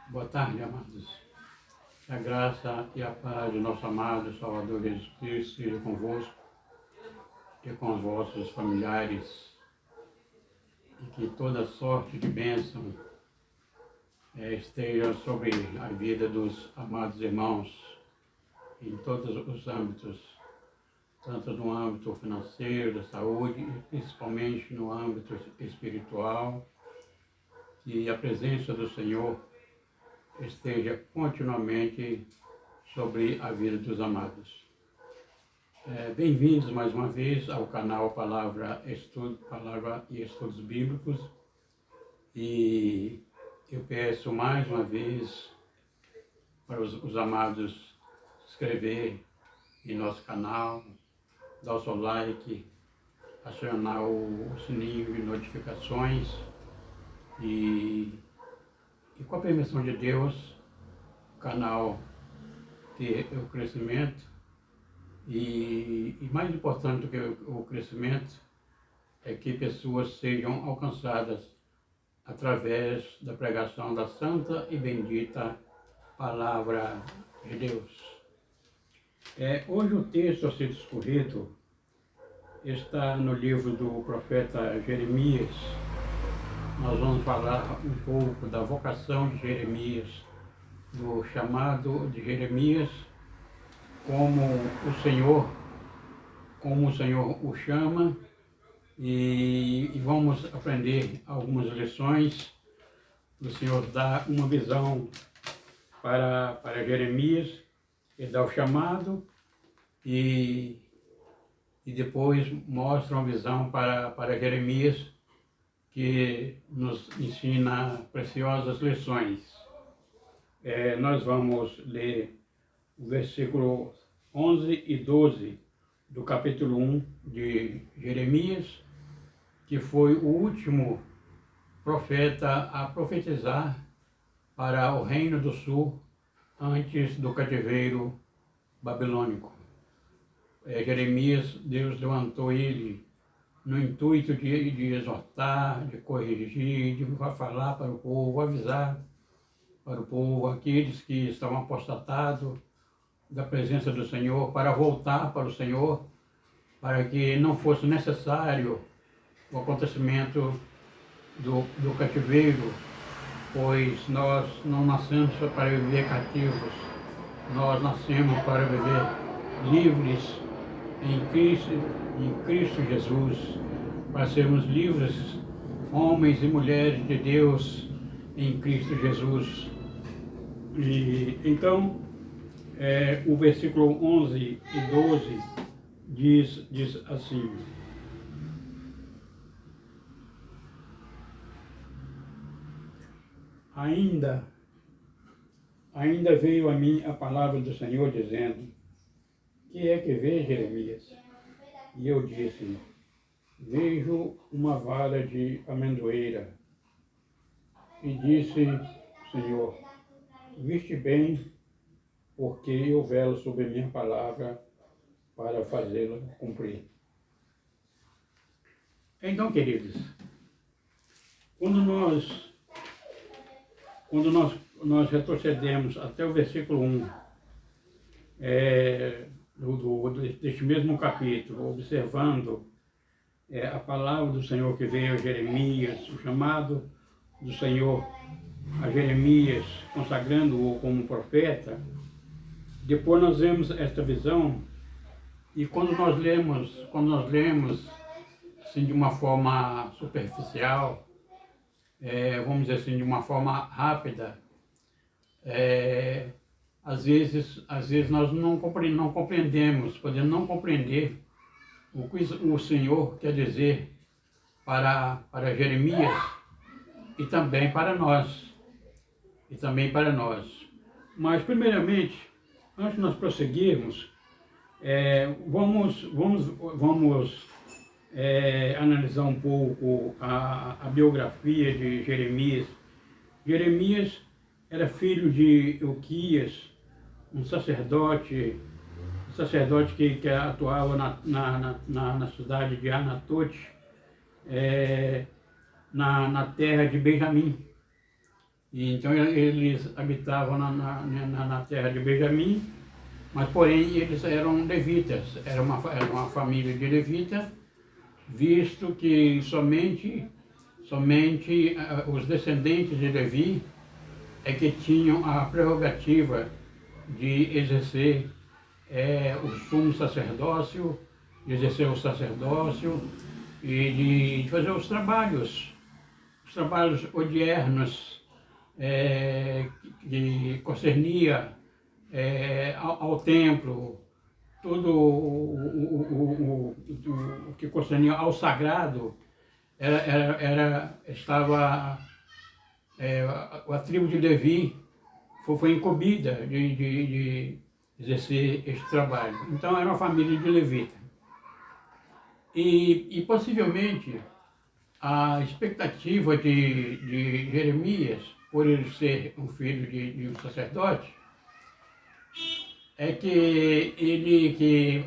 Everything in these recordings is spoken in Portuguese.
Boa tarde, amados. Que a graça e a paz do nosso amado Salvador Jesus Cristo seja convosco e com os vossos familiares, e que toda sorte de bênção esteja sobre a vida dos amados irmãos em todos os âmbitos, tanto no âmbito financeiro, da saúde, e principalmente no âmbito espiritual, que a presença do Senhor esteja continuamente sobre a vida dos amados. Bem-vindos mais uma vez ao canal Palavra e Estudos Bíblicos, e eu peço mais uma vez para os amados se inscrever em nosso canal, dar o seu like, acionar o sininho de notificações e com a permissão de Deus, o canal ter o crescimento e mais importante do que o crescimento é que pessoas sejam alcançadas através da pregação da santa e bendita Palavra de Deus. Hoje o texto a ser discorrido está no livro do profeta Jeremias. Nós vamos falar um pouco da vocação de Jeremias, do chamado de Jeremias, como o Senhor o chama, e vamos aprender algumas lições. O Senhor dá uma visão para Jeremias, ele dá o chamado e depois mostra uma visão para Jeremias que nos ensina preciosas lições. Nós vamos ler o versículo 11 e 12 do capítulo 1 de Jeremias, que foi o último profeta a profetizar para o reino do sul antes do cativeiro babilônico. Jeremias, Deus levantou ele no intuito de exortar, de corrigir, de falar para o povo, avisar para o povo, aqueles que estavam apostatados da presença do Senhor, para voltar para o Senhor, para que não fosse necessário o acontecimento do cativeiro, pois nós não nascemos para viver cativos, nós nascemos para viver livres em Cristo Jesus, para sermos livres, homens e mulheres de Deus em Cristo Jesus. E então, o versículo 11 e 12 diz assim: Ainda veio a mim a palavra do Senhor dizendo: Que é que vê, Jeremias? E eu disse: Vejo uma vara de amendoeira. E disse: Senhor, viste bem, porque eu velo sobre a minha palavra para fazê-la cumprir. Então, queridos, quando nós retrocedemos até o versículo 1 deste mesmo capítulo, observando a palavra do Senhor que veio a Jeremias, o chamado do Senhor a Jeremias, consagrando-o como profeta, depois nós vemos esta visão, e quando nós lemos assim, de uma forma superficial, vamos dizer assim, de uma forma rápida, às vezes nós não compreendemos, podemos não compreender o que o Senhor quer dizer para Jeremias e também para nós. Mas, primeiramente, antes de nós prosseguirmos, vamos analisar um pouco a biografia de Jeremias. Jeremias era filho de Euquias, um sacerdote que atuava na cidade de Anatote, na terra de Benjamim. E então eles habitavam na terra de Benjamim, mas porém eles eram levitas, era uma família de levita, visto que somente os descendentes de Levi é que tinham a prerrogativa de exercer o sumo sacerdócio, de exercer o sacerdócio e de fazer os trabalhos odiernos que concernia ao templo, tudo o que concernia ao sagrado, estava, a tribo de Levi foi incumbida de exercer este trabalho. Então era uma família de levita. E possivelmente a expectativa de Jeremias, por ele ser um filho de um sacerdote, é que ele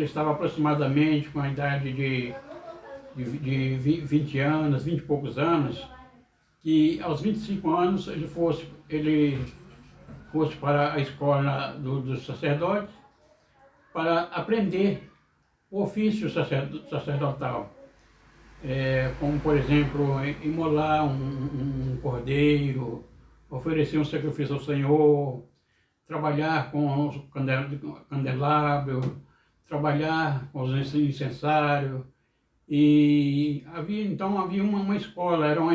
estava aproximadamente com a idade de 20 anos, 20 e poucos anos, que aos 25 anos ele fosse para a escola dos sacerdotes para aprender o ofício sacerdotal. Como, por exemplo, imolar um cordeiro, oferecer um sacrifício ao Senhor, trabalhar com os candelabros, trabalhar com os incensários. E havia uma escola, era uma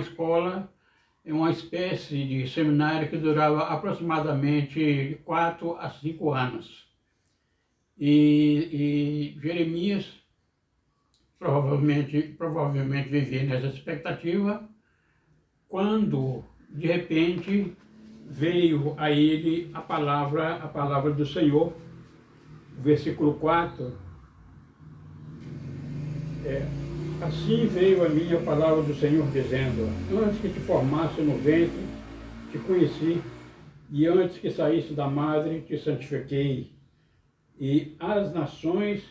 espécie de seminário que durava aproximadamente de 4 a 5 anos. E Jeremias provavelmente vivia nessa expectativa, quando de repente veio a ele a palavra do Senhor, versículo 4, assim veio a mim a palavra do Senhor dizendo, antes que te formasse no ventre, te conheci, e antes que saísse da madre, te santifiquei, e às nações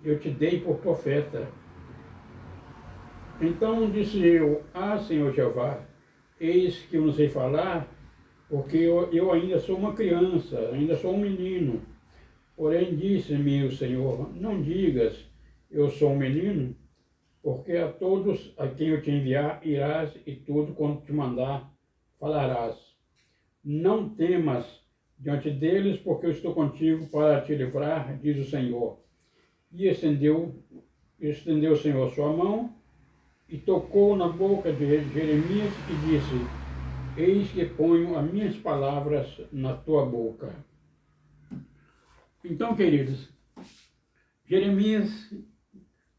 eu te dei por profeta. Então disse eu, Senhor Jeová, eis que eu não sei falar, porque eu ainda sou uma criança, ainda sou um menino. Porém disse-me o Senhor, não digas, eu sou um menino, porque a todos a quem eu te enviar irás e tudo quanto te mandar falarás. Não temas diante deles, porque eu estou contigo para te livrar, diz o Senhor. E estendeu o Senhor sua mão e tocou na boca de Jeremias e disse, eis que ponho as minhas palavras na tua boca. Então, queridos, Jeremias,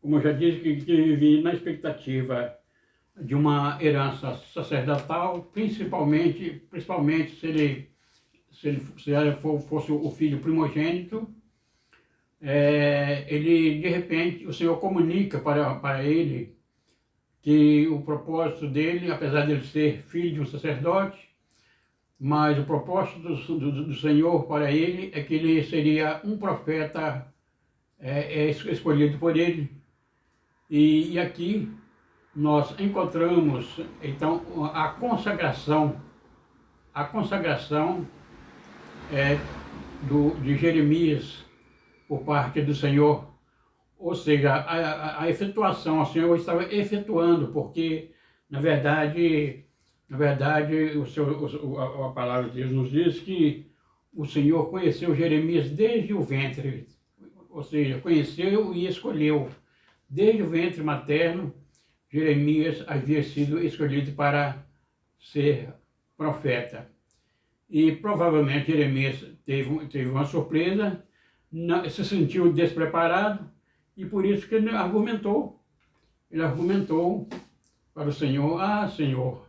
como eu já disse, que vivia na expectativa de uma herança sacerdotal, principalmente se ele fosse o filho primogênito, ele, de repente, o Senhor comunica para ele que o propósito dele, apesar de ele ser filho de um sacerdote, mas o propósito do Senhor para ele é que ele seria um profeta escolhido por ele. E aqui nós encontramos, então, a consagração de Jeremias por parte do Senhor, ou seja, a efetuação, o Senhor estava efetuando, porque, na verdade, a palavra de Deus nos diz que o Senhor conheceu Jeremias desde o ventre, ou seja, conheceu e escolheu. Desde o ventre materno, Jeremias havia sido escolhido para ser profeta. E provavelmente Jeremias teve uma surpresa, se sentiu despreparado, e por isso que ele argumentou. Ele argumentou para o Senhor, Senhor,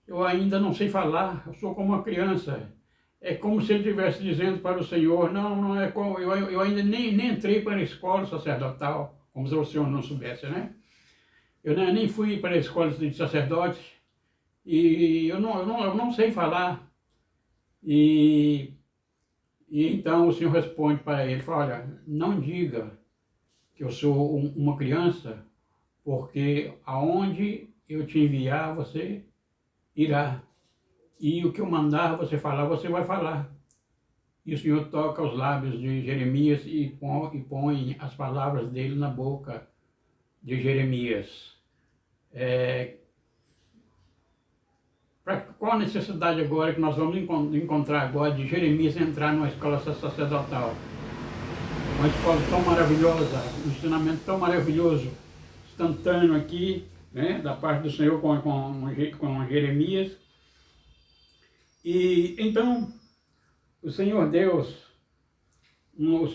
eu ainda não sei falar, eu sou como uma criança. É como se ele estivesse dizendo para o Senhor, não é como, eu ainda nem entrei para a escola sacerdotal, como se o Senhor não soubesse, né? Eu nem fui para a escola de sacerdote, e eu não sei falar. E então o Senhor responde para ele, fala, olha, não diga que eu sou uma criança, porque aonde eu te enviar, você irá. e o que eu mandar você falar, você vai falar. E o Senhor toca os lábios de Jeremias e põe as palavras dele na boca de Jeremias. Qual a necessidade agora que nós vamos encontrar agora de Jeremias entrar numa escola sacerdotal? Uma escola tão maravilhosa, um ensinamento tão maravilhoso, instantâneo aqui, né, da parte do Senhor com Jeremias. E então, o Senhor Deus, no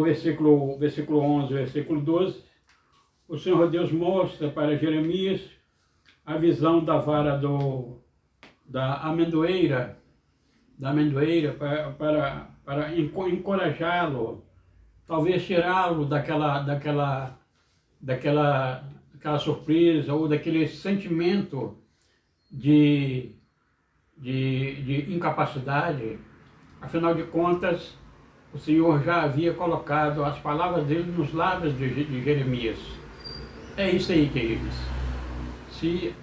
versículo 11, versículo 12, o Senhor Deus mostra para Jeremias a visão da vara da amendoeira para encorajá-lo, talvez tirá-lo daquela surpresa ou daquele sentimento de incapacidade. Afinal de contas, o Senhor já havia colocado as palavras dele nos lábios de Jeremias. É isso aí, queridos. Se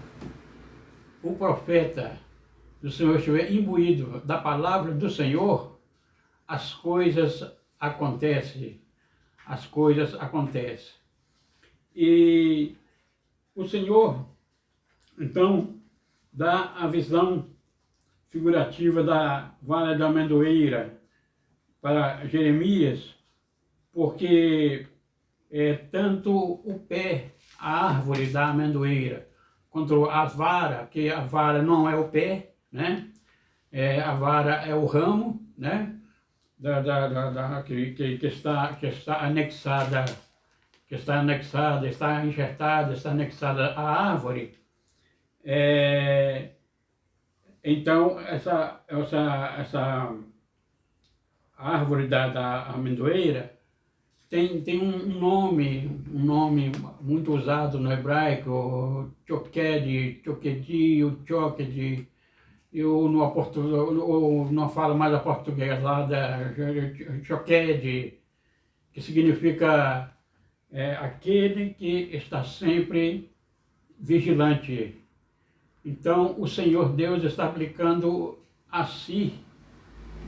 o profeta do Senhor estiver imbuído da palavra do Senhor, as coisas acontecem. As coisas acontecem. E o Senhor, então, dá a visão figurativa da vara da amendoeira para Jeremias, porque tanto o pé, a árvore da amendoeira, quanto a vara, que a vara não é o pé, né? A vara é o ramo, né? Que está anexada, está enxertada, está anexada à árvore. Então, essa árvore da amendoeira tem um nome muito usado no hebraico, choked, o choked, eu não falo mais a português lá, choked, que significa aquele que está sempre vigilante. Então, o Senhor Deus está aplicando a si,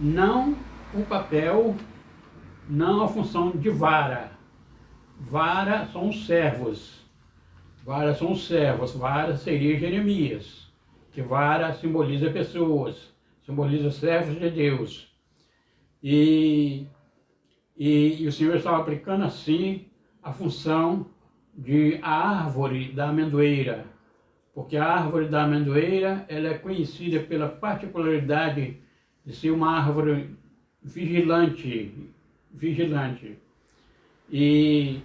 não o papel, não a função de vara. Vara são os servos. Vara seria Jeremias, que vara simboliza pessoas, simboliza servos de Deus. E o Senhor estava aplicando assim a função de a árvore da amendoeira, porque a árvore da amendoeira ela é conhecida pela particularidade de ser uma árvore vigilante. E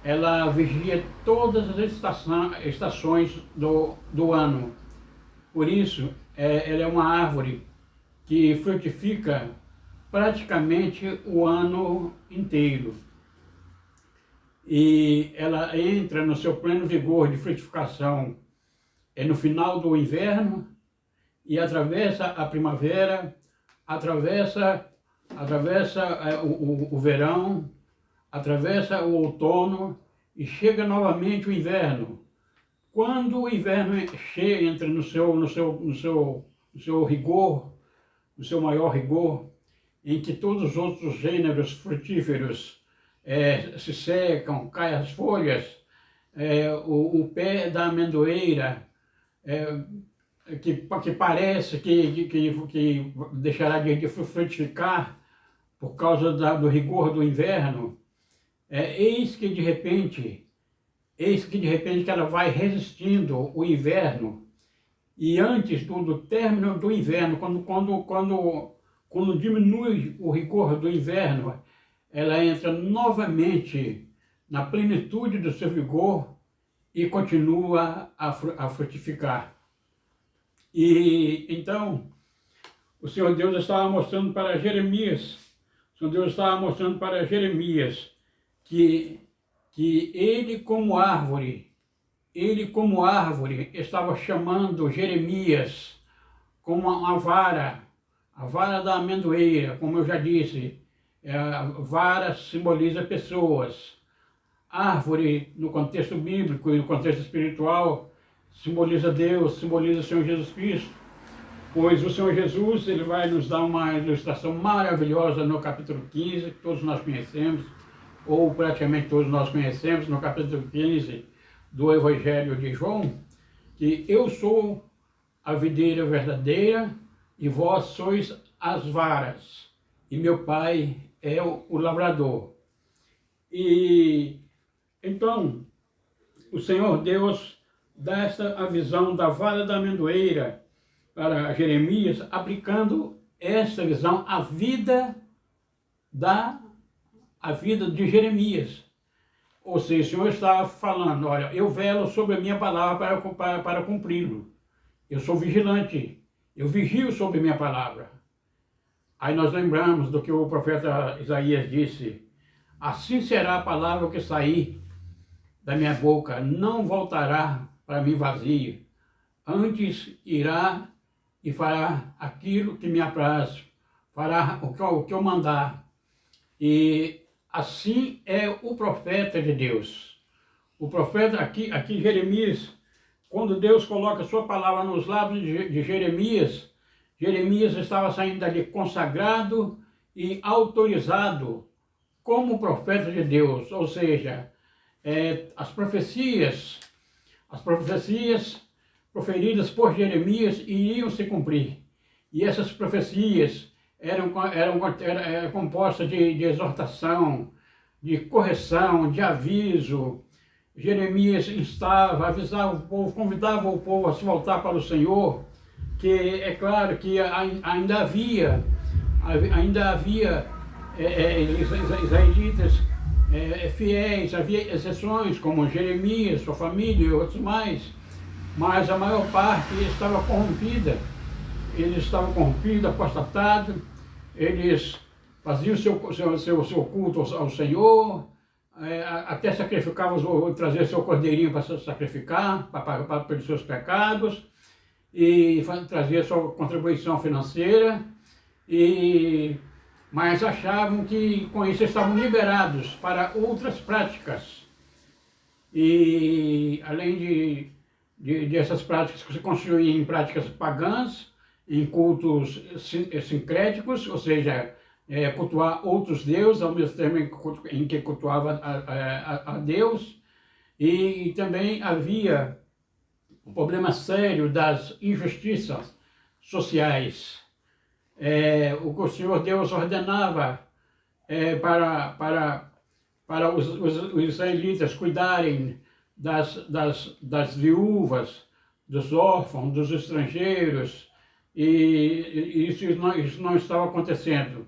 ela vigia todas as estações do ano. Por isso, ela é uma árvore que frutifica praticamente o ano inteiro. E ela entra no seu pleno vigor de frutificação no final do inverno e atravessa a primavera, atravessa o verão, atravessa o outono e chega novamente o inverno. Quando o inverno entra no seu rigor, no seu maior rigor, em que todos os outros gêneros frutíferos se secam, caem as folhas, o pé da amendoeira, que parece que deixará de frutificar por causa do rigor do inverno, eis que de repente que ela vai resistindo o inverno, e antes do término do inverno, quando diminui o rigor do inverno, ela entra novamente na plenitude do seu vigor e continua a frutificar. E então, o Senhor Deus estava mostrando para Jeremias, que ele como árvore estava chamando Jeremias como a vara da amendoeira, como eu já disse. A vara simboliza pessoas. Árvore, no contexto bíblico e no contexto espiritual, simboliza Deus, simboliza o Senhor Jesus Cristo, pois o Senhor Jesus ele vai nos dar uma ilustração maravilhosa no capítulo 15, que todos nós conhecemos, ou praticamente todos nós conhecemos, no capítulo 15 do Evangelho de João, que eu sou a videira verdadeira e vós sois as varas, e meu Pai é o lavrador. E então o Senhor Deus dá a visão da vara da amendoeira para Jeremias, aplicando essa visão à vida de Jeremias. Ou seja, o Senhor está falando, olha, eu velo sobre a minha palavra para cumpri-lo. Eu sou vigilante, eu vigio sobre a minha palavra. Aí nós lembramos do que o profeta Isaías disse, assim será a palavra que sair da minha boca, não voltará para mim vazio, antes irá e fará aquilo que me apraz, fará o que eu mandar. E assim é o profeta de Deus. O profeta, aqui Jeremias, quando Deus coloca a sua palavra nos lábios de Jeremias, Jeremias estava saindo dali consagrado e autorizado como profeta de Deus, ou seja, as profecias proferidas por Jeremias iriam se cumprir. E essas profecias eram compostas de exortação, de correção, de aviso. Jeremias instava, avisava o povo, convidava o povo a se voltar para o Senhor, que é claro que ainda havia israelitas fiéis, havia exceções como Jeremias, sua família e outros mais, mas a maior parte estava corrompida. Eles estavam corrompidos, apostatados, eles faziam seu culto ao Senhor, até sacrificavam, traziam seu cordeirinho para sacrificar, para pagar pelos seus pecados, e trazia sua contribuição financeira, mas achavam que com isso estavam liberados para outras práticas. E além dessas práticas que se construíam em práticas pagãs, em cultos sincréticos, ou seja, cultuar outros deuses ao mesmo tempo em que cultuava a Deus. E também havia um problema sério das injustiças sociais. O Senhor Deus ordenava para os israelitas cuidarem das viúvas, dos órfãos, dos estrangeiros, e isso não estava acontecendo.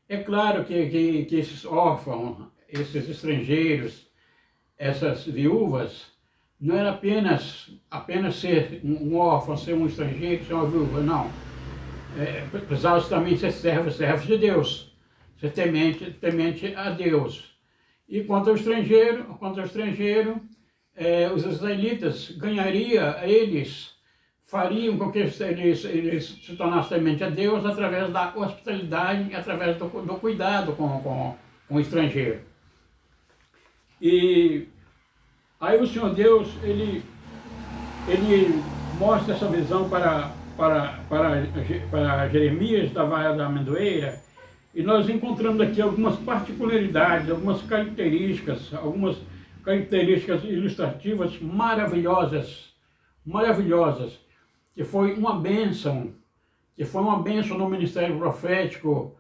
É claro que esses órfãos, esses estrangeiros, essas viúvas, não era apenas ser um órfão, ser um estrangeiro, ser uma viúva, não. Precisava também ser servos de Deus, ser temente a Deus. E quanto ao estrangeiro, os israelitas fariam com que eles se tornassem temente a Deus através da hospitalidade, através do cuidado com o estrangeiro. E aí o Senhor Deus, ele mostra essa visão para Jeremias da vara da amendoeira, e nós encontramos aqui algumas particularidades, algumas características ilustrativas maravilhosas, que foi uma bênção no ministério profético,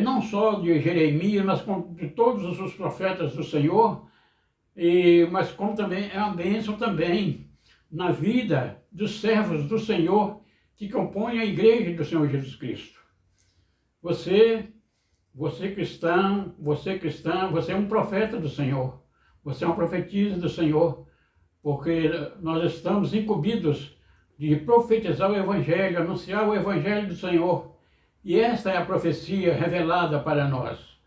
não só de Jeremias, mas de todos os profetas do Senhor, mas como também é uma bênção também na vida dos servos do Senhor que compõem a igreja do Senhor Jesus Cristo. Você cristão, você é um profeta do Senhor, você é uma profetisa do Senhor, porque nós estamos incumbidos de profetizar o Evangelho, anunciar o Evangelho do Senhor, e esta é a profecia revelada para nós.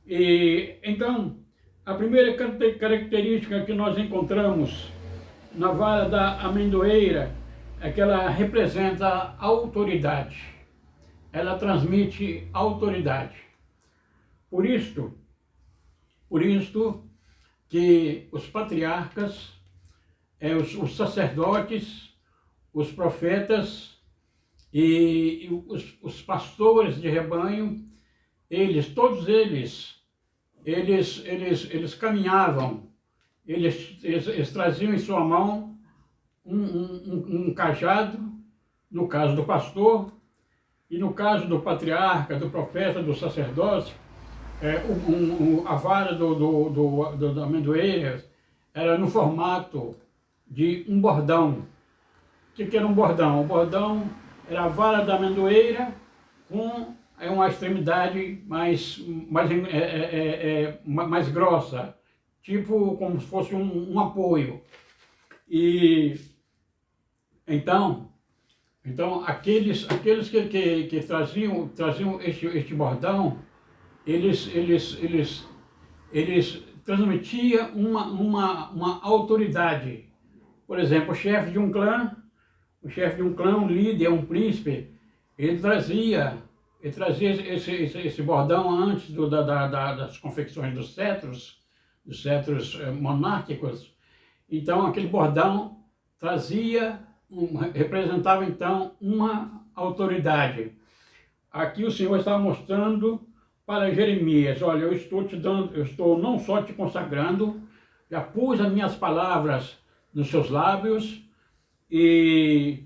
E então, a primeira característica que nós encontramos na vara da amendoeira é que ela representa autoridade. Ela transmite autoridade. Por isto que os patriarcas os sacerdotes, os profetas e os pastores de rebanho, todos eles caminhavam, eles traziam em sua mão um cajado, no caso do pastor, e no caso do patriarca, do profeta, do sacerdote, a vara da amendoeira era no formato de um bordão. O que era um bordão? O bordão era a vara da amendoeira com uma extremidade mais grossa, tipo como se fosse um apoio. E então aqueles que traziam este bordão, eles transmitiam uma autoridade. Por exemplo, o chefe de um clã, um líder, um príncipe, ele trazia esse bordão antes das confecções dos cetros monárquicos. Então aquele bordão representava então uma autoridade. Aqui o Senhor estava mostrando para Jeremias: olha, eu estou não só te consagrando, já pus as minhas palavras nos seus lábios e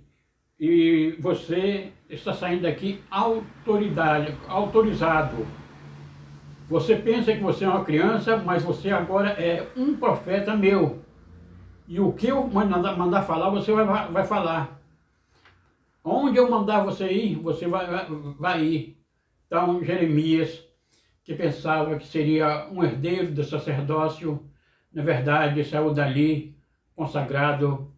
você está saindo daqui autorizado. Você pensa que você é uma criança, mas você agora é um profeta meu. E o que eu mandar falar, você vai falar. Onde eu mandar você ir, você vai ir. Então, Jeremias, que pensava que seria um herdeiro do sacerdócio, na verdade, saiu dali consagrado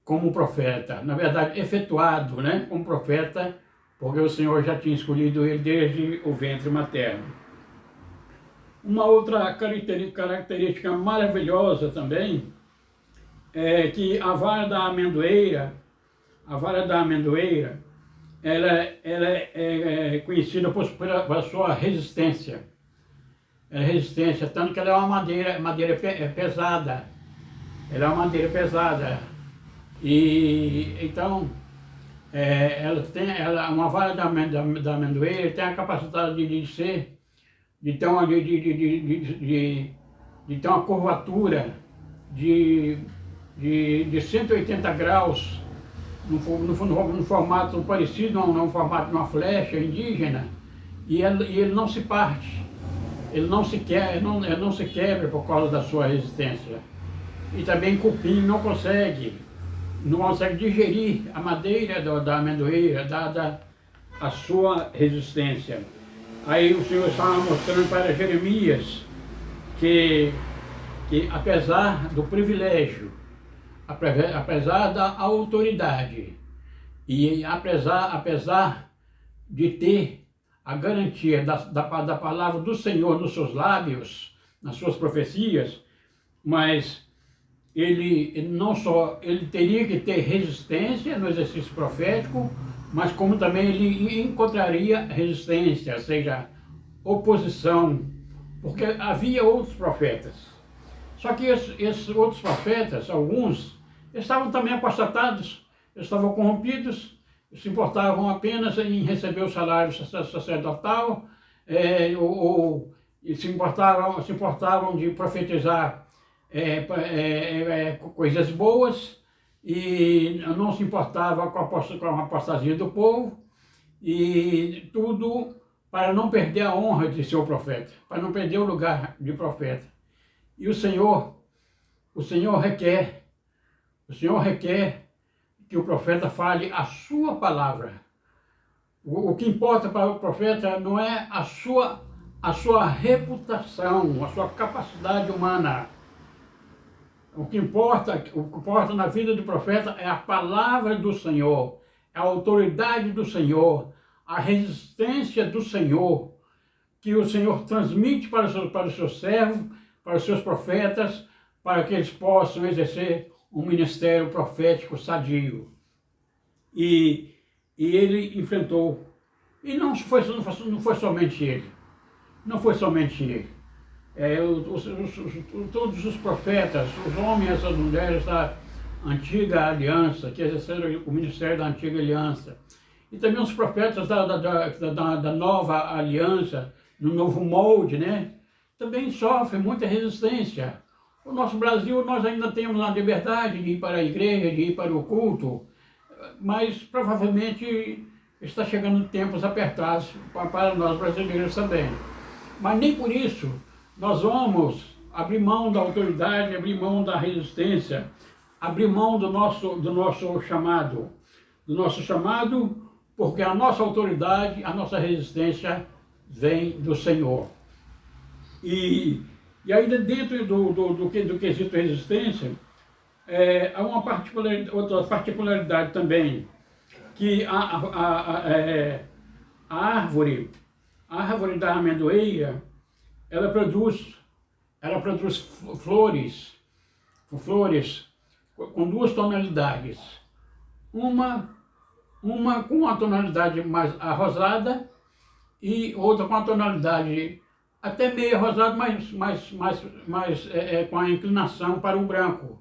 como profeta. Na verdade, efetuado, né, como profeta, porque o Senhor já tinha escolhido ele desde o ventre materno. Uma outra característica maravilhosa também é que a vara da amendoeira, ela é conhecida pela sua resistência. Tanto que ela é uma madeira pesada. Ela é uma madeira pesada. E então, uma vara da amendoeira tem a capacidade de ter uma curvatura de 180 graus, num formato parecido, num formato de uma flecha indígena, e ele não se parte, ele não se quebra por causa da sua resistência. E também cupim não consegue digerir a madeira da amendoeira, dada a sua resistência. Aí o Senhor estava mostrando para Jeremias que apesar do privilégio, apesar da autoridade e apesar de ter a garantia da palavra do Senhor nos seus lábios, nas suas profecias, mas ele teria que ter resistência no exercício profético, mas como também ele encontraria resistência, ou seja, oposição, porque havia outros profetas. Só que esses outros profetas, alguns, estavam também apostatados, estavam corrompidos, se importavam apenas em receber o salário sacerdotal, ou se importavam de profetizar coisas boas, e não se importava com a apostasia do povo, e tudo para não perder a honra de ser o profeta, para não perder o lugar de profeta. E o Senhor requer que o profeta fale a sua palavra. O que importa para o profeta não é a sua reputação, a sua capacidade humana. O que importa na vida do profeta é a palavra do Senhor, a autoridade do Senhor, a resistência do Senhor, que o Senhor transmite para os seus servos, para os seus profetas, para que eles possam exercer um ministério profético sadio. E ele enfrentou. E não foi somente ele. Não foi somente ele. Todos os profetas, os homens e as mulheres antiga aliança, que exerceram o ministério da antiga aliança. E também os profetas da nova aliança, no novo molde, né? Também sofrem muita resistência. O nosso Brasil, nós ainda temos a liberdade de ir para a igreja, de ir para o culto, mas provavelmente está chegando tempos apertados para nós brasileiros também. Mas nem por isso nós vamos abrir mão da autoridade, abrir mão da resistência, abrir mão do nosso chamado. Do nosso chamado, porque a nossa autoridade, a nossa resistência vem do Senhor. E ainda dentro do quesito resistência, há uma outra particularidade também, que a árvore da amendoeira, ela produz flores com duas tonalidades. Uma com uma tonalidade mais arrosada e outra com a tonalidade até meio rosada, mas com a inclinação para o branco.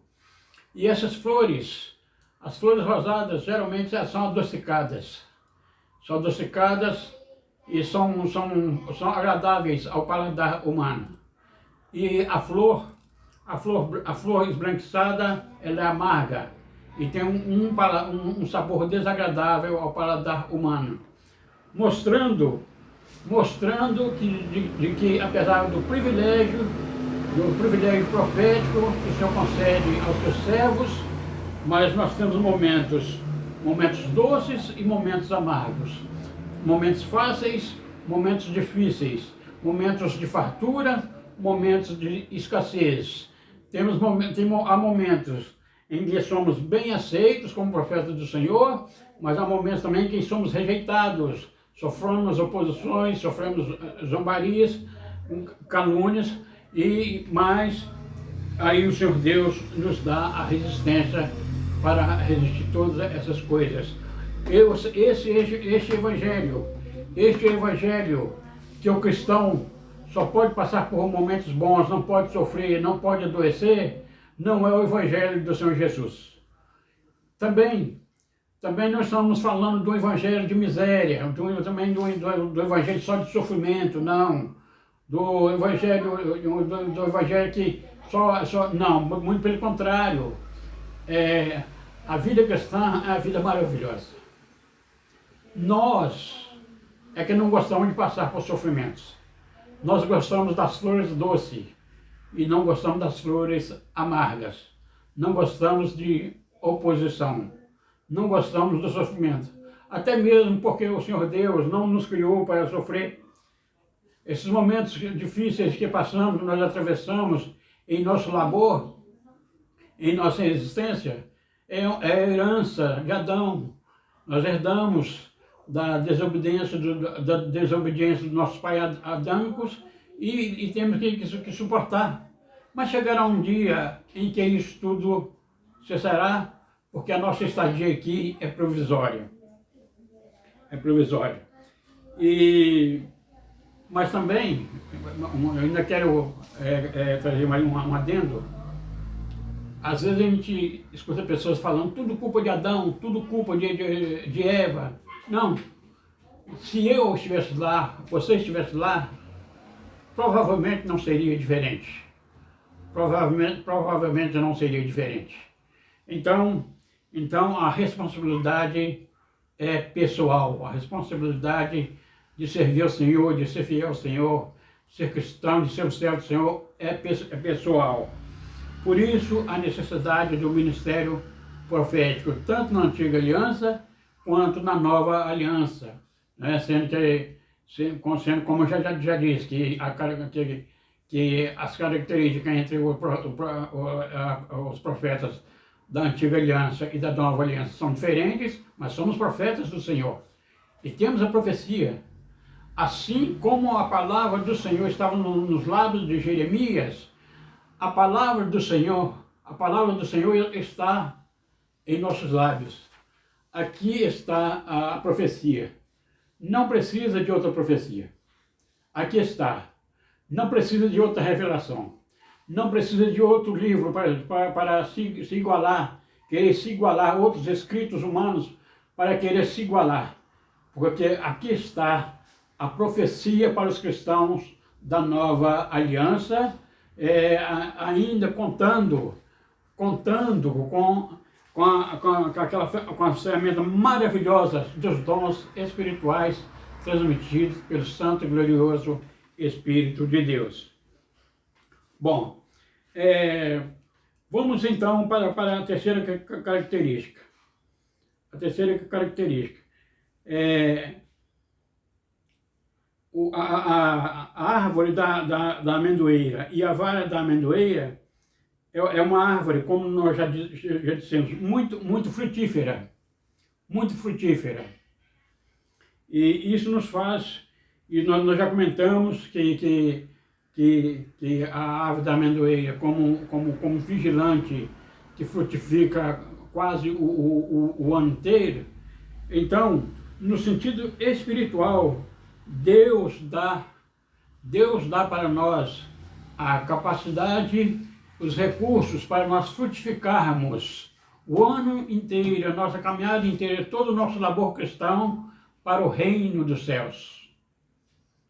E essas flores, as flores rosadas, geralmente são adocicadas. São adocicadas e são agradáveis ao paladar humano. E a flor esbranquiçada, ela é amarga e tem um sabor desagradável ao paladar humano. Mostrando que apesar do privilégio profético que o Senhor concede aos seus servos, mas nós temos momentos doces e momentos amargos, momentos fáceis, momentos difíceis, momentos de fartura, momentos de escassez. Há momentos em que somos bem aceitos como profetas do Senhor, mas há momentos também em que somos rejeitados, sofremos oposições, sofremos zombarias, calúnias, mas aí o Senhor Deus nos dá a resistência para resistir todas essas coisas. Este evangelho que o cristão só pode passar por momentos bons, não pode sofrer, não pode adoecer, não é o evangelho do Senhor Jesus. Também não estamos falando do evangelho de miséria, também do evangelho só de sofrimento, não. Do evangelho que não, muito pelo contrário. A vida cristã é a vida maravilhosa. Nós é que não gostamos de passar por sofrimentos. Nós gostamos das flores doces e não gostamos das flores amargas. Não gostamos de oposição. Não gostamos do sofrimento. Até mesmo porque o Senhor Deus não nos criou para sofrer. Esses momentos difíceis que passamos, nós atravessamos em nosso labor, em nossa existência, é a herança de Adão. Nós herdamos da desobediência dos nossos pais adâmicos e temos que suportar. Mas chegará um dia em que isso tudo cessará, porque a nossa estadia aqui é provisória. Mas também, eu ainda quero trazer mais um adendo. Às vezes a gente escuta pessoas falando tudo culpa de Adão, tudo culpa de Eva. Não. Se eu estivesse lá, você estivesse lá, provavelmente não seria diferente. Provavelmente não seria diferente. Então a responsabilidade é pessoal, a responsabilidade de servir ao Senhor, de ser fiel ao Senhor, ser cristão, de ser um servo do Senhor, é pessoal. Por isso, a necessidade do ministério profético, tanto na antiga aliança, quanto na nova aliança. Né? Sendo como eu já disse, que as características entre os profetas da antiga aliança e da nova aliança são diferentes, mas somos profetas do Senhor. E temos a profecia. Assim como a palavra do Senhor estava nos lábios de Jeremias, a palavra do Senhor está em nossos lábios. Aqui está a profecia. Não precisa de outra profecia. Aqui está. Não precisa de outra revelação. Não precisa de outro livro para se igualar querer se igualar a outros escritos humanos para querer se igualar. Porque aqui está a profecia para os cristãos da nova aliança, ainda contando com as ferramentas maravilhosas dos dons espirituais transmitidos pelo Santo e Glorioso Espírito de Deus. Bom, vamos então para a terceira característica. A terceira característica a árvore da amendoeira e a vara da amendoeira é uma árvore, como nós já dissemos, muito frutífera, muito frutífera. E isso nos faz, e nós já comentamos que a árvore da amendoeira, como vigilante que frutifica quase o ano inteiro. Então, no sentido espiritual, Deus dá para nós a capacidade, os recursos para nós frutificarmos o ano inteiro, a nossa caminhada inteira, todo o nosso labor cristão para o reino dos céus.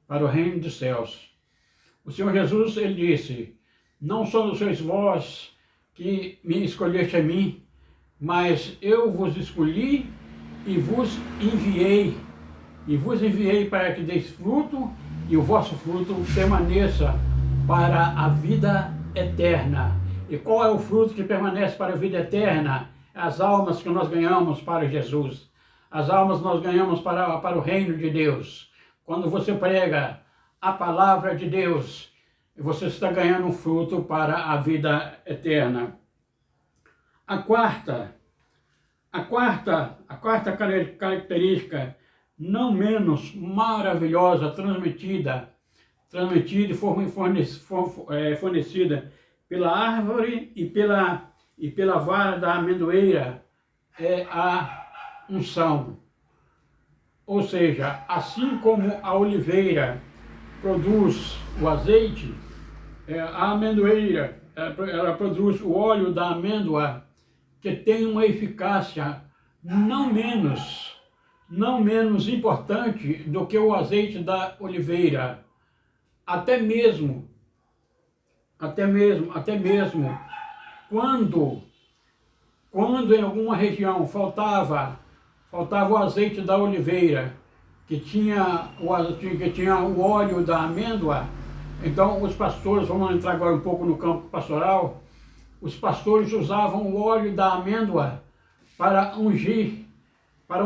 Para o reino dos céus. O Senhor Jesus, ele disse: não sois vós que me escolheste a mim, mas eu vos escolhi e vos enviei. E vos enviei para que deis fruto, e o vosso fruto permaneça para a vida eterna. E qual é o fruto que permanece para a vida eterna? As almas que nós ganhamos para Jesus. As almas nós ganhamos para o reino de Deus. Quando você prega a palavra de Deus, você está ganhando um fruto para a vida eterna. A quarta característica, não menos maravilhosa, transmitida e fornecida pela árvore e pela vara da amendoeira, é a unção. Ou seja, assim como a oliveira produz o azeite, a amendoeira ela produz o óleo da amêndoa, que tem uma eficácia não menos importante do que o azeite da oliveira. Até mesmo quando em alguma região faltava o azeite da oliveira, que tinha o óleo da amêndoa, então os pastores, vamos entrar agora um pouco no campo pastoral, os pastores usavam o óleo da amêndoa para ungir, para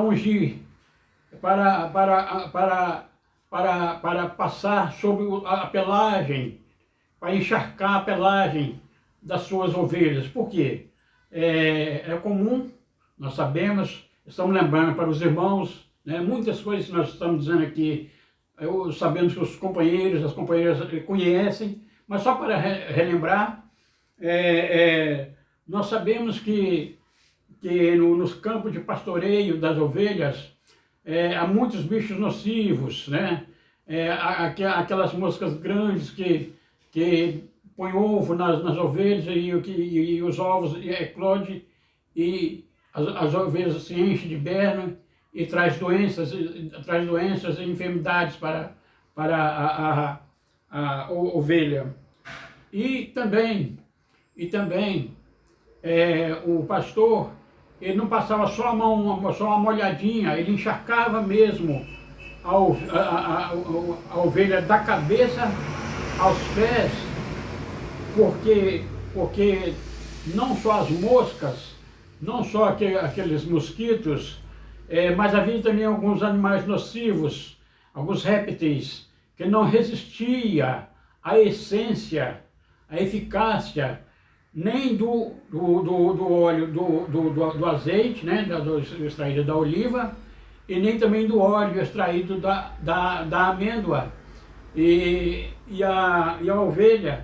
passar sobre a pelagem, para encharcar a pelagem das suas ovelhas. Por quê? É comum, nós sabemos, estamos lembrando para os irmãos, né, muitas coisas que nós estamos dizendo aqui, sabemos que os companheiros, as companheiras conhecem, mas só para relembrar, nós sabemos que nos campos de pastoreio das ovelhas há muitos bichos nocivos, né? Aquelas moscas grandes que põem ovo nas ovelhas e os ovos eclodem e as ovelhas se enchem de berna e traz doenças e enfermidades para a ovelha. E também o pastor, ele não passava só uma molhadinha, ele encharcava mesmo a ovelha da cabeça aos pés, porque não só as moscas, não só aqueles mosquitos, mas havia também alguns animais nocivos, alguns répteis, que não resistiam à essência, à eficácia, nem do óleo, do azeite, né, extraído da oliva, e nem também do óleo extraído da amêndoa. E a ovelha,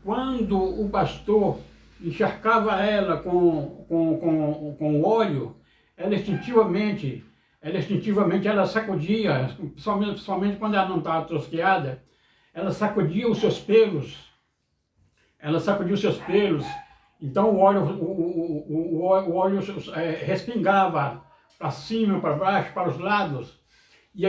quando o pastor encharcava ela com óleo, ela instintivamente ela sacudia, principalmente quando ela não estava tosqueada, ela sacudia os seus pelos Então o óleo respingava para cima, para baixo, para os lados. E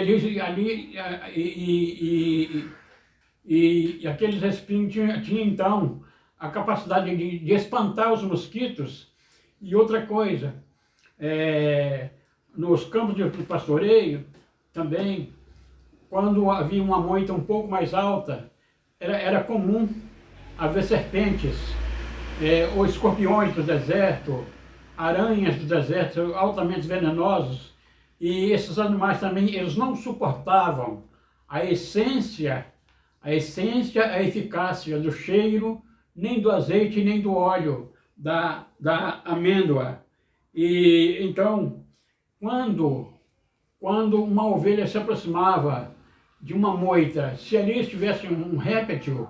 e aqueles respingos tinham então a capacidade de espantar os mosquitos. E outra coisa, nos campos de pastoreio também, quando havia uma moita um pouco mais alta, era comum haver serpentes, ou escorpiões do deserto, aranhas do deserto altamente venenosos. E esses animais também, eles não suportavam a essência, a eficácia do cheiro, nem do azeite, nem do óleo da amêndoa. E então, quando uma ovelha se aproximava de uma moita, se ali estivesse um réptil,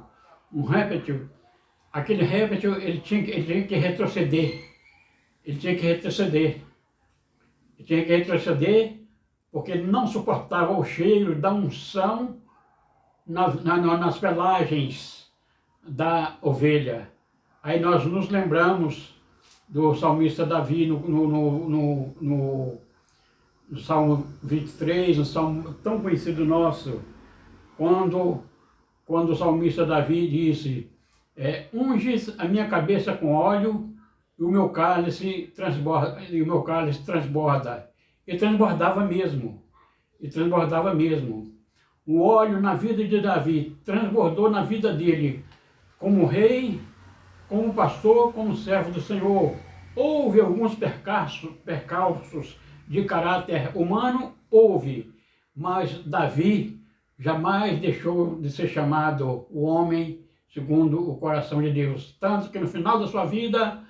aquele réptil ele tinha que retroceder. Ele tinha que retroceder porque ele não suportava o cheiro da unção nas pelagens da ovelha. Aí nós nos lembramos do salmista Davi no Salmo 23, um salmo tão conhecido nosso, quando o salmista Davi disse: unges a minha cabeça com óleo e o meu cálice transborda. E transbordava mesmo. O óleo na vida de Davi transbordou na vida dele, como rei, como pastor, como servo do Senhor. Houve alguns percalços de caráter humano, mas Davi jamais deixou de ser chamado o homem segundo o coração de Deus. Tanto que no final da sua vida,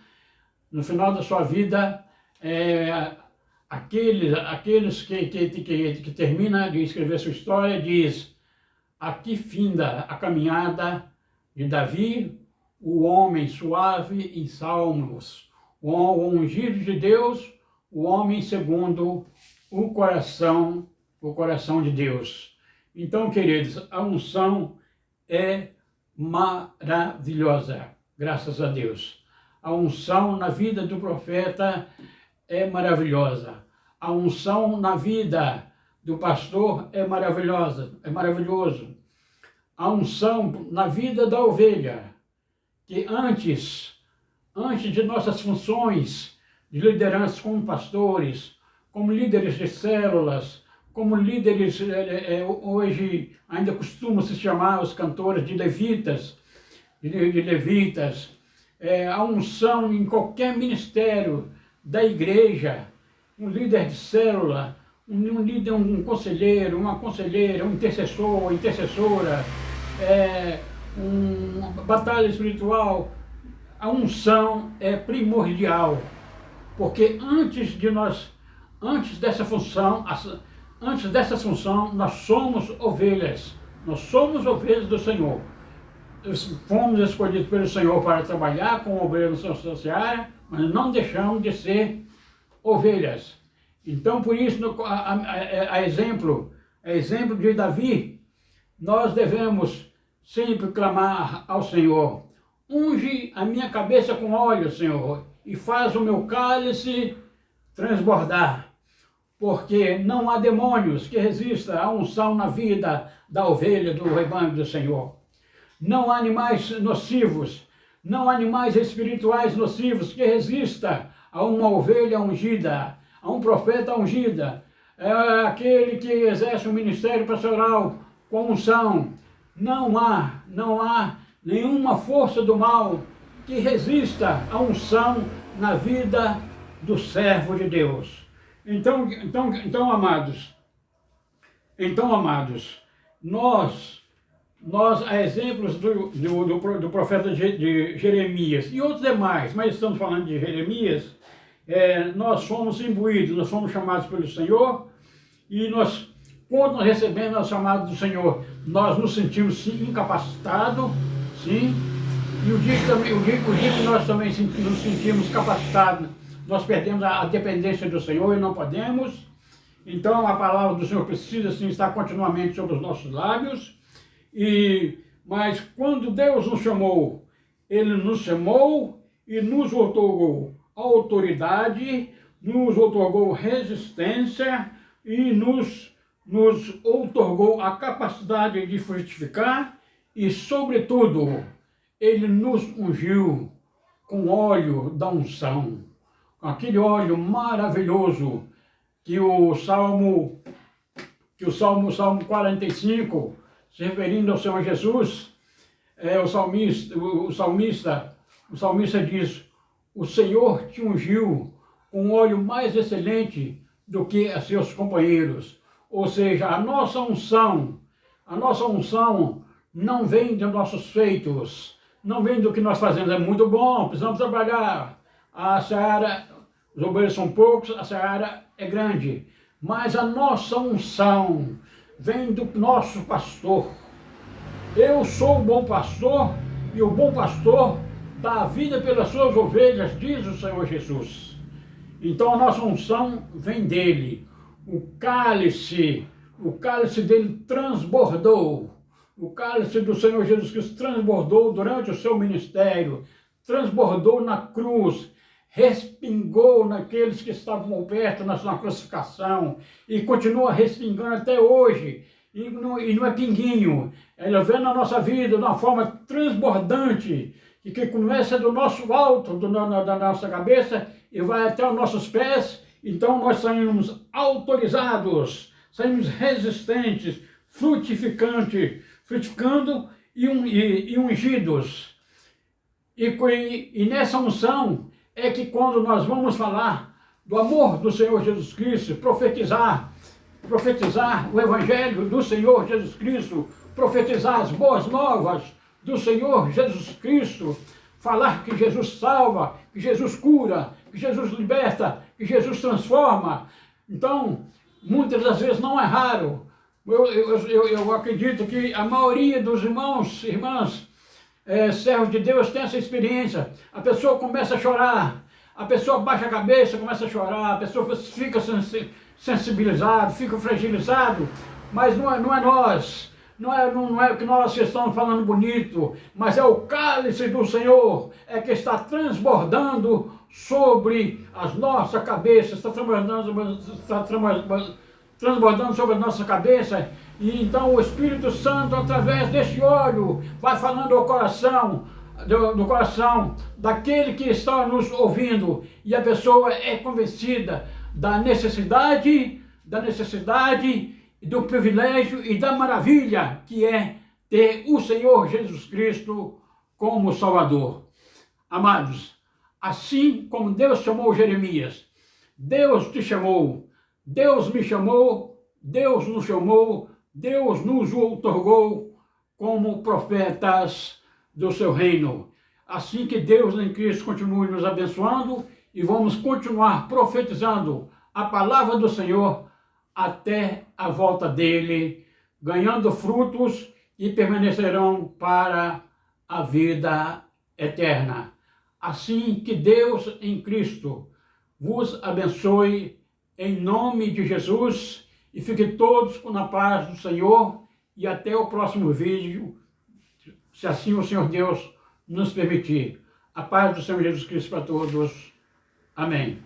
aqueles que terminam de escrever sua história, diz: aqui finda a caminhada de Davi, o homem suave em salmos, o ungido de Deus, o homem segundo o coração de Deus. Então, queridos, a unção é maravilhosa, graças a Deus. A unção na vida do profeta é maravilhosa. A unção na vida do pastor é maravilhoso. A unção na vida da ovelha, que antes de nossas funções de liderança como pastores, como líderes de células, como líderes, hoje ainda costumam se chamar os cantores de levitas, a unção em qualquer ministério da igreja, um líder de célula, um conselheiro, uma conselheira, um intercessor, uma intercessora, uma batalha espiritual. A unção é primordial, porque antes dessa função, nós somos ovelhas do Senhor. Fomos escolhidos pelo Senhor para trabalhar com ovelhas na sua seara, mas não deixamos de ser ovelhas. Então, por isso, a exemplo de Davi, nós devemos sempre clamar ao Senhor: unge a minha cabeça com óleo, Senhor, e faz o meu cálice transbordar. Porque não há demônios que resistam à unção na vida da ovelha do rebanho do Senhor. Não há animais nocivos, não há animais espirituais nocivos que resistam a uma ovelha ungida, a um profeta ungida, aquele que exerce um ministério pastoral com unção. Não há nenhuma força do mal que resista à unção na vida do servo de Deus. Então, amados, nós, a exemplos do profeta de Jeremias e outros demais, mas estamos falando de Jeremias, nós somos imbuídos, nós somos chamados pelo Senhor, e quando nós recebemos o chamado do Senhor, nós nos sentimos sim, incapacitados, sim, e o dia que nós também nos sentimos capacitados, nós perdemos a dependência do Senhor e não podemos. Então a palavra do Senhor precisa sim estar continuamente sobre os nossos lábios. Mas quando Deus nos chamou, Ele nos chamou e nos otorgou autoridade, nos otorgou resistência e nos otorgou a capacidade de frutificar e, sobretudo, Ele nos ungiu com óleo da unção, com aquele óleo maravilhoso que o Salmo 45, se referindo ao Senhor Jesus, o salmista diz: o Senhor te ungiu com um óleo mais excelente do que a seus companheiros. Ou seja, a nossa unção não vem dos nossos feitos, não vem do que nós fazemos. É muito bom, precisamos trabalhar. A seara, os obreiros são poucos, a seara é grande. Mas a nossa unção vem do nosso pastor. Eu sou o bom pastor e o bom pastor dá a vida pelas suas ovelhas, diz o Senhor Jesus. Então a nossa unção vem dele. O cálice dele transbordou. O cálice do Senhor Jesus Cristo transbordou durante o seu ministério, transbordou na cruz, respingou naqueles que estavam perto na sua crucificação e continua respingando até hoje. E não é pinguinho, ela vem na nossa vida de uma forma transbordante, que começa do nosso alto, da nossa cabeça e vai até os nossos pés. Então nós saímos autorizados, saímos resistentes, frutificando e ungidos. E nessa unção é que quando nós vamos falar do amor do Senhor Jesus Cristo, profetizar o Evangelho do Senhor Jesus Cristo, profetizar as boas novas do Senhor Jesus Cristo, falar que Jesus salva, que Jesus cura, que Jesus liberta, que Jesus transforma. Então, muitas das vezes não é raro. Eu acredito que a maioria dos irmãos, irmãs, servos de Deus tem essa experiência. A pessoa começa a chorar, a pessoa baixa a cabeça, começa a chorar, a pessoa fica sensibilizado, fica fragilizado, mas não é nós. Não é o que nós estamos falando bonito, mas é o cálice do Senhor, é que está transbordando sobre as nossas cabeças, está transbordando sobre a nossa cabeça. E então o Espírito Santo, através deste óleo, vai falando ao coração, do coração daquele que está nos ouvindo, e a pessoa é convencida da necessidade, do privilégio e da maravilha que é ter o Senhor Jesus Cristo como Salvador. Amados, assim como Deus chamou Jeremias, Deus te chamou, Deus me chamou, Deus nos chamou, Deus nos outorgou como profetas do seu reino. Assim que Deus em Cristo continue nos abençoando e vamos continuar profetizando a palavra do Senhor até a volta dele, ganhando frutos e permanecerão para a vida eterna. Assim que Deus em Cristo vos abençoe em nome de Jesus e fiquem todos na paz do Senhor e até o próximo vídeo, se assim o Senhor Deus nos permitir. A paz do Senhor Jesus Cristo para todos. Amém.